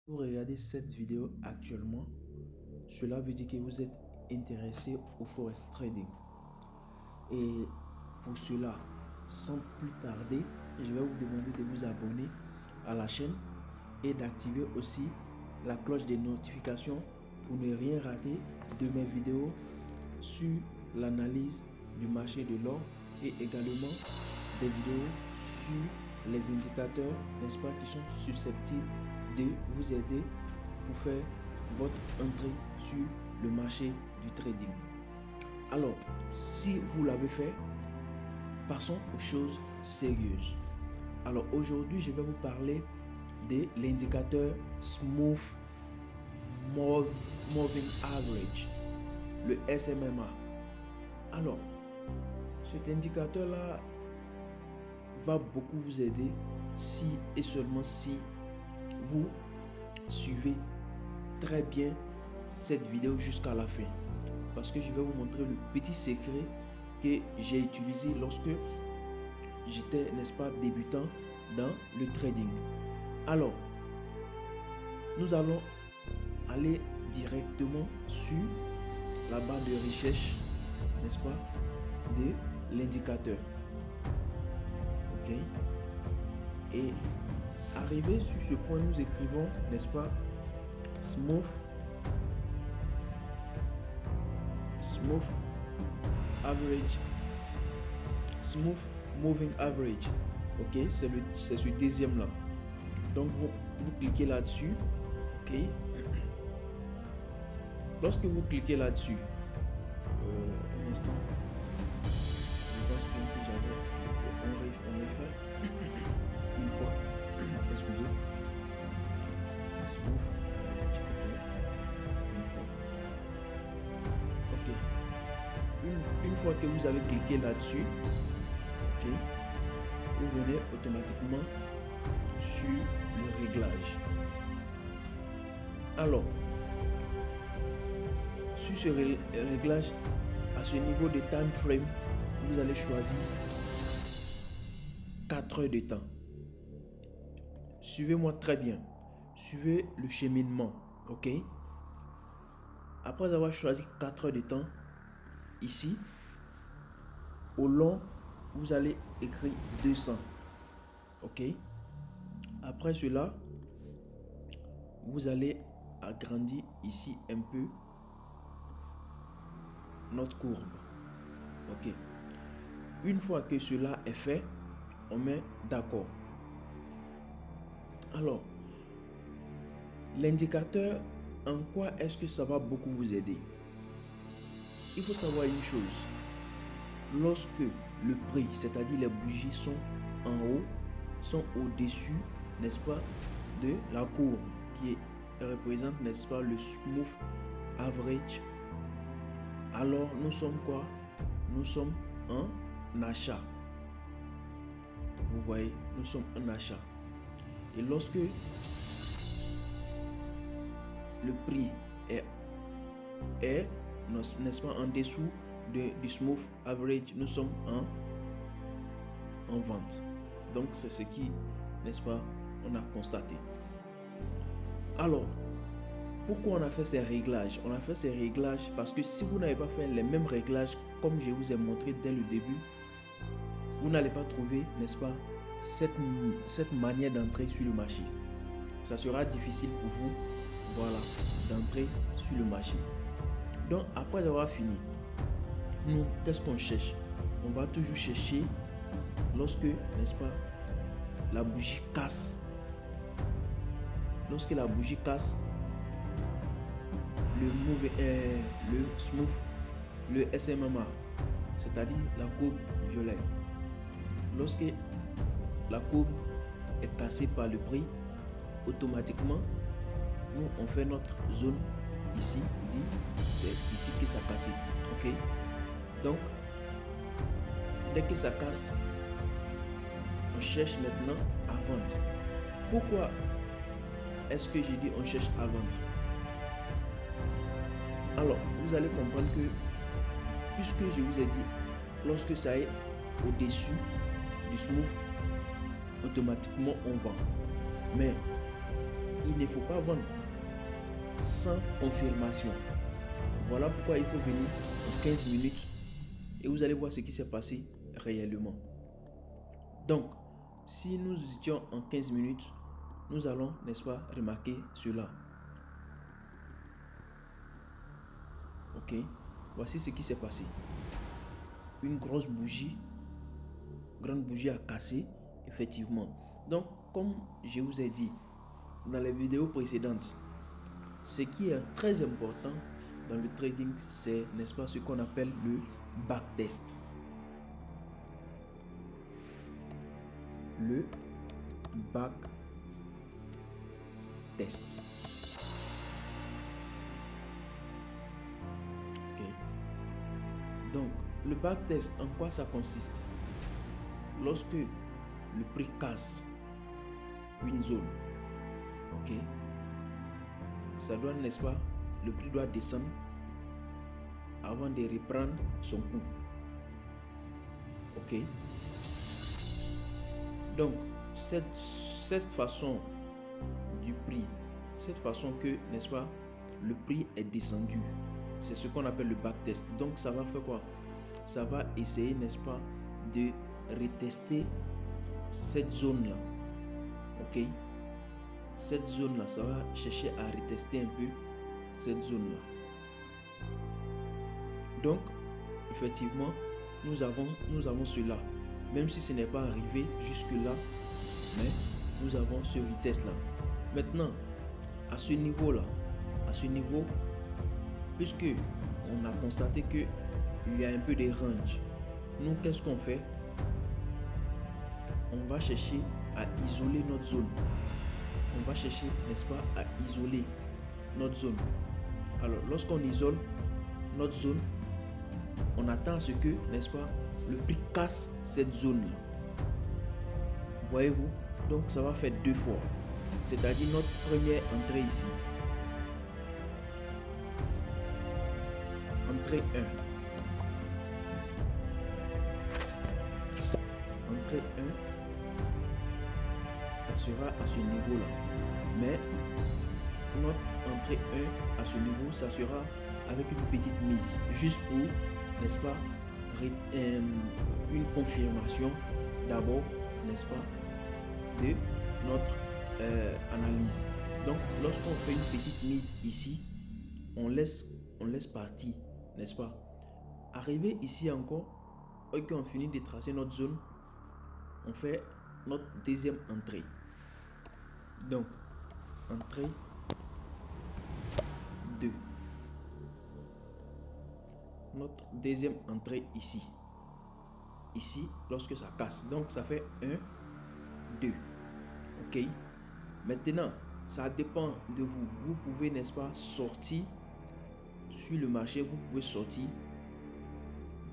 Vous regardez cette vidéo actuellement, cela veut dire que vous êtes intéressé au forex trading. Et pour cela, sans plus tarder, je vais vous demander de vous abonner à la chaîne et d'activer aussi la cloche des notifications pour ne rien rater de mes vidéos sur l'analyse du marché de l'or et également des vidéos sur les indicateurs, n'est-ce pas, qui sont susceptibles de vous aider pour faire votre entrée sur le marché du trading. Alors, si vous l'avez fait, passons aux choses sérieuses. Alors aujourd'hui, je vais vous parler de l'indicateur Smooth Moving Average, le SMMA. Alors, cet indicateur-là va beaucoup vous aider si et seulement si vous suivez très bien cette vidéo jusqu'à la fin, parce que je vais vous montrer le petit secret que j'ai utilisé lorsque j'étais, n'est-ce pas, débutant dans le trading. Alors, nous allons aller directement sur la barre de recherche, n'est-ce pas, de l'indicateur. Ok, et arrivé sur ce point, nous écrivons, n'est-ce pas, Smooth Average, Smooth Moving Average. Ok, c'est ce deuxième là. Donc vous cliquez là-dessus. Ok, lorsque vous cliquez là-dessus, un instant, je pense bien que j'avais, on refait une fois, excusez, Smooth, ok, une fois, ok, une fois que vous avez cliqué là-dessus, ok, vous venez automatiquement sur le réglage. Alors, sur ce réglage, à ce niveau de time frame, vous allez choisir 4 heures de temps. Suivez-moi très bien. Suivez le cheminement. Ok. Après avoir choisi 4 heures de temps, ici, au long, vous allez écrire 200. Ok. Après cela, vous allez agrandir ici un peu notre courbe. Ok. Une fois que cela est fait, on met d'accord. Alors, l'indicateur, en quoi est-ce que ça va beaucoup vous aider? Il faut savoir une chose. Lorsque le prix, c'est-à-dire les bougies, sont en haut, sont au-dessus, n'est-ce pas, de la courbe qui représente, n'est-ce pas, le Smooth Average, alors nous sommes quoi? Nous sommes en achat. Vous voyez, nous sommes en achat. Et lorsque le prix est n'est-ce pas, en dessous du Smooth Average, nous sommes en vente. Donc c'est ce qui, n'est-ce pas, on a constaté. Alors, pourquoi on a fait ces réglages? On a fait ces réglages parce que si vous n'avez pas fait les mêmes réglages comme je vous ai montré dès le début, vous n'allez pas trouver, n'est-ce pas, cette manière d'entrer sur le marché. Ça sera difficile pour vous, voilà, d'entrer sur le marché. Donc après avoir fini, nous, qu'est-ce qu'on cherche? On va toujours chercher lorsque, n'est-ce pas, la bougie casse. Lorsque la bougie casse, le smooth, le SMMA, c'est-à-dire la courbe violette. Lorsque la courbe est cassée par le prix, automatiquement, nous, on fait notre zone ici, dit c'est ici que ça casse. Ok, donc dès que ça casse, on cherche maintenant à vendre. Pourquoi est-ce que j'ai dit on cherche à vendre? Alors vous allez comprendre que puisque je vous ai dit, lorsque ça est au-dessus du smooth, automatiquement on vend. Mais il ne faut pas vendre sans confirmation. Voilà pourquoi il faut venir en 15 minutes et vous allez voir ce qui s'est passé réellement. Donc, si nous étions en 15 minutes, nous allons, n'est-ce pas, remarquer cela. Ok, voici ce qui s'est passé. Une grande bougie a cassé, effectivement. Donc, comme je vous ai dit dans les vidéos précédentes, ce qui est très important dans le trading, c'est, n'est-ce pas, ce qu'on appelle le backtest. Le backtest. Ok. Donc, le backtest, en quoi ça consiste? Lorsque le prix casse une zone, ok, ça doit, n'est-ce pas, le prix doit descendre avant de reprendre son cours. Ok. Donc, cette façon du prix, cette façon que, n'est-ce pas, le prix est descendu, c'est ce qu'on appelle le backtest. Donc, ça va faire quoi? Ça va essayer, n'est-ce pas, de retester cette zone-là. Ok. Cette zone-là, ça va chercher à retester un peu cette zone-là. Donc, effectivement, nous avons cela. Même si ce n'est pas arrivé jusque-là, mais nous avons ce retest-là. Maintenant, à ce niveau-là, puisque on a constaté qu'il y a un peu de range, nous, qu'est-ce qu'on fait? On va chercher à isoler notre zone. On va chercher, n'est-ce pas, à isoler notre zone. Alors, lorsqu'on isole notre zone, on attend à ce que, n'est-ce pas, le prix casse cette zone-là. Voyez-vous? Donc, ça va faire deux fois. C'est-à-dire notre première entrée ici. Entrée 1. Entrée 1. Ça sera à ce niveau-là. Mais notre entrée 1 à ce niveau, ça sera avec une petite mise. Juste pour, n'est-ce pas, une confirmation d'abord, n'est-ce pas, de notre analyse. Donc, lorsqu'on fait une petite mise ici, on laisse partir, n'est-ce pas. Arrivé ici encore, et qu'on finit de tracer notre zone, on fait notre deuxième entrée. Donc, entrée 2. Notre deuxième entrée ici. Ici, lorsque ça casse. Donc, ça fait 1, 2. Ok. Maintenant, ça dépend de vous. Vous pouvez, n'est-ce pas, sortir sur le marché. Vous pouvez sortir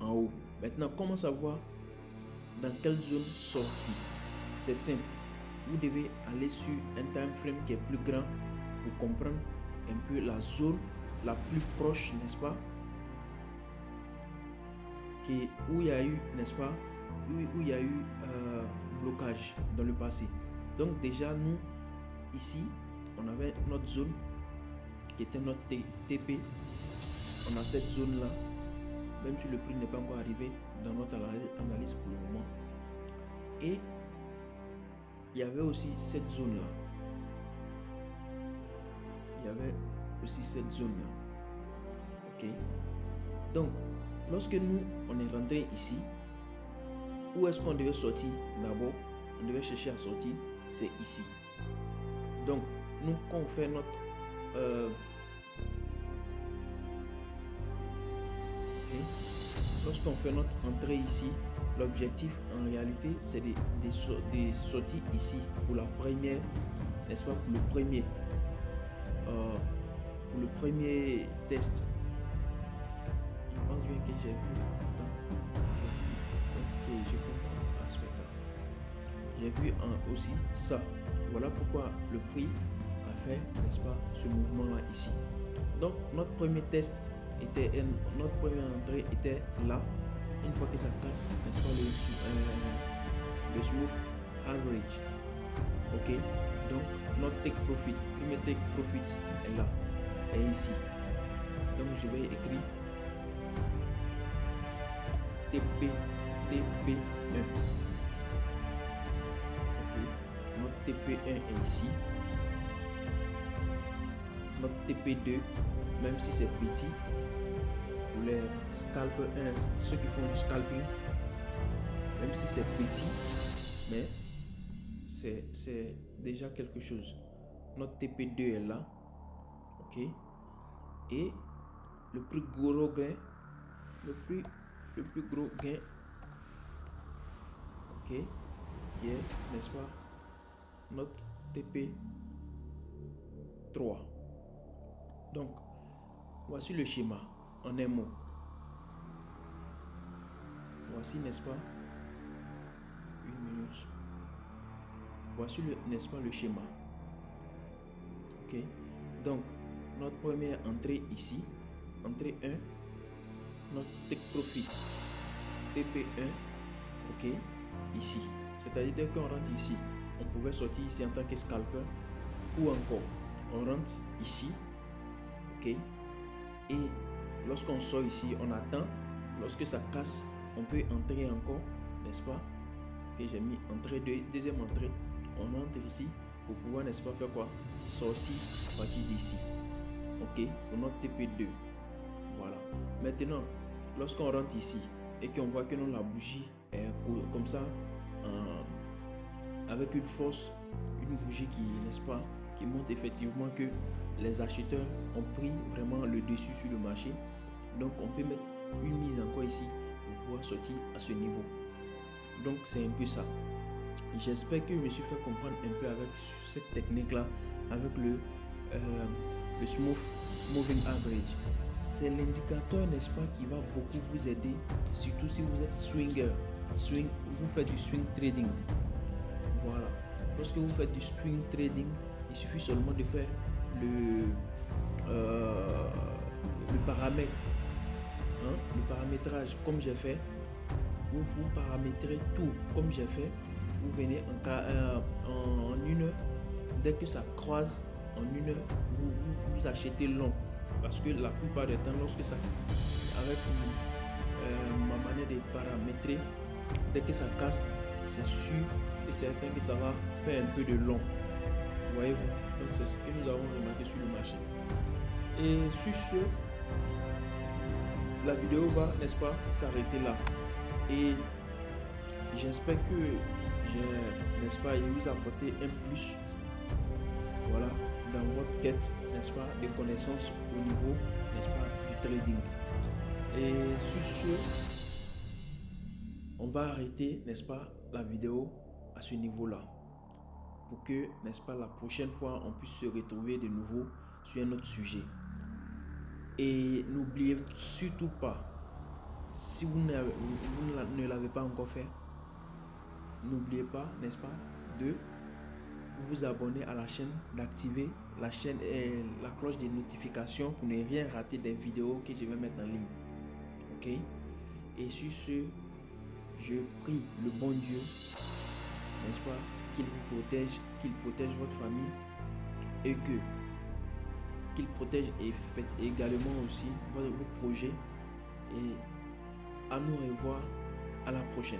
en haut. Maintenant, comment savoir dans quelle zone sortir? C'est simple. Vous devez aller sur un time frame qui est plus grand pour comprendre un peu la zone la plus proche, n'est-ce pas, où il y a eu, n'est-ce pas, où il y a eu blocage dans le passé. Donc déjà, nous, ici, on avait notre zone qui était notre TP. On a cette zone-là, même si le prix n'est pas encore arrivé dans notre analyse pour le moment. Et il y avait aussi cette zone-là. Il y avait aussi cette zone-là. Ok. Donc, lorsque nous, on est rentré ici, où est-ce qu'on devait sortir d'abord? On devait chercher à sortir, c'est ici. Donc, nous, quand on fait notre... Lorsqu'on fait notre entrée ici, l'objectif en réalité, c'est de sortir ici pour la première, n'est-ce pas, pour le premier test. Je pense bien que j'ai vu. Ok, je comprends. J'ai vu aussi ça. Voilà pourquoi le prix a fait, n'est-ce pas, ce mouvement-là ici. Donc, notre premier test était, notre première entrée était là. Une fois que ça casse, n'est-ce pas, le smooth average. Ok, donc notre take profit, premier take profit est là, est ici. Donc je vais écrire TP1. Ok, notre TP1 est ici. Notre TP2, même si c'est petit, pour les scalpers, ceux qui font du scalping, même si c'est petit, mais c'est déjà quelque chose. Notre TP2 est là, ok, et le plus gros gain, le plus gros gain, ok, qui est, n'est-ce pas, notre TP3. Donc voici le schéma en un mot. Voici, n'est-ce pas, une minute. Voici n'est-ce pas, le schéma. Ok, donc notre première entrée ici, entrée 1, notre take profit TP1, ok, ici. C'est-à-dire dès qu'on rentre ici, on pouvait sortir ici en tant que scalper, ou encore on rentre ici, ok, et lorsqu'on sort ici, on attend. Lorsque ça casse, on peut entrer encore, n'est-ce pas? Et j'ai mis entrée, deuxième entrée. On entre ici pour pouvoir, n'est-ce pas, faire quoi? Sortir à partir d'ici. Ok, pour notre TP2. Voilà. Maintenant, lorsqu'on rentre ici et qu'on voit que non, la bougie est comme ça, avec une force, une bougie qui, n'est-ce pas, qui montre effectivement que les acheteurs ont pris vraiment le dessus sur le marché. Donc on peut mettre une mise encore ici pour pouvoir sortir à ce niveau. Donc c'est un peu ça. J'espère que je me suis fait comprendre un peu avec cette technique là, avec le smooth moving average. C'est l'indicateur, n'est-ce pas, qui va beaucoup vous aider, surtout si vous êtes swinger, vous faites du swing trading. Voilà, lorsque vous faites du swing trading, il suffit seulement de faire le paramètre, le paramétrage comme j'ai fait. Vous paramétrez tout comme j'ai fait. Vous venez en une heure, dès que ça croise en une heure, vous achetez long, parce que la plupart du temps, lorsque ça, avec ma manière de paramétrer, dès que ça casse, c'est sûr et certain que ça va faire un peu de long. Voyez-vous, donc c'est ce que nous avons remarqué sur le marché. Et sur ce, la vidéo va, n'est-ce pas, s'arrêter là. Et j'espère que j'ai, n'est-ce pas, vous apporté un plus, voilà, dans votre quête, n'est-ce pas, de connaissances au niveau, n'est-ce pas, du trading. Et sur ce, on va arrêter, n'est-ce pas, la vidéo à ce niveau-là, pour que, n'est-ce pas, la prochaine fois, on puisse se retrouver de nouveau sur un autre sujet. Et n'oubliez surtout pas, si vous ne l'avez pas encore fait, n'oubliez pas, n'est-ce pas, de vous abonner à la chaîne, d'activer la chaîne et la cloche des notifications pour ne rien rater des vidéos que je vais mettre en ligne. Ok? Et sur ce, je prie le bon Dieu, n'est-ce pas, qu'il vous protège, qu'il protège votre famille et qu'il protège et faites également aussi vos projets. Et à nous revoir à la prochaine.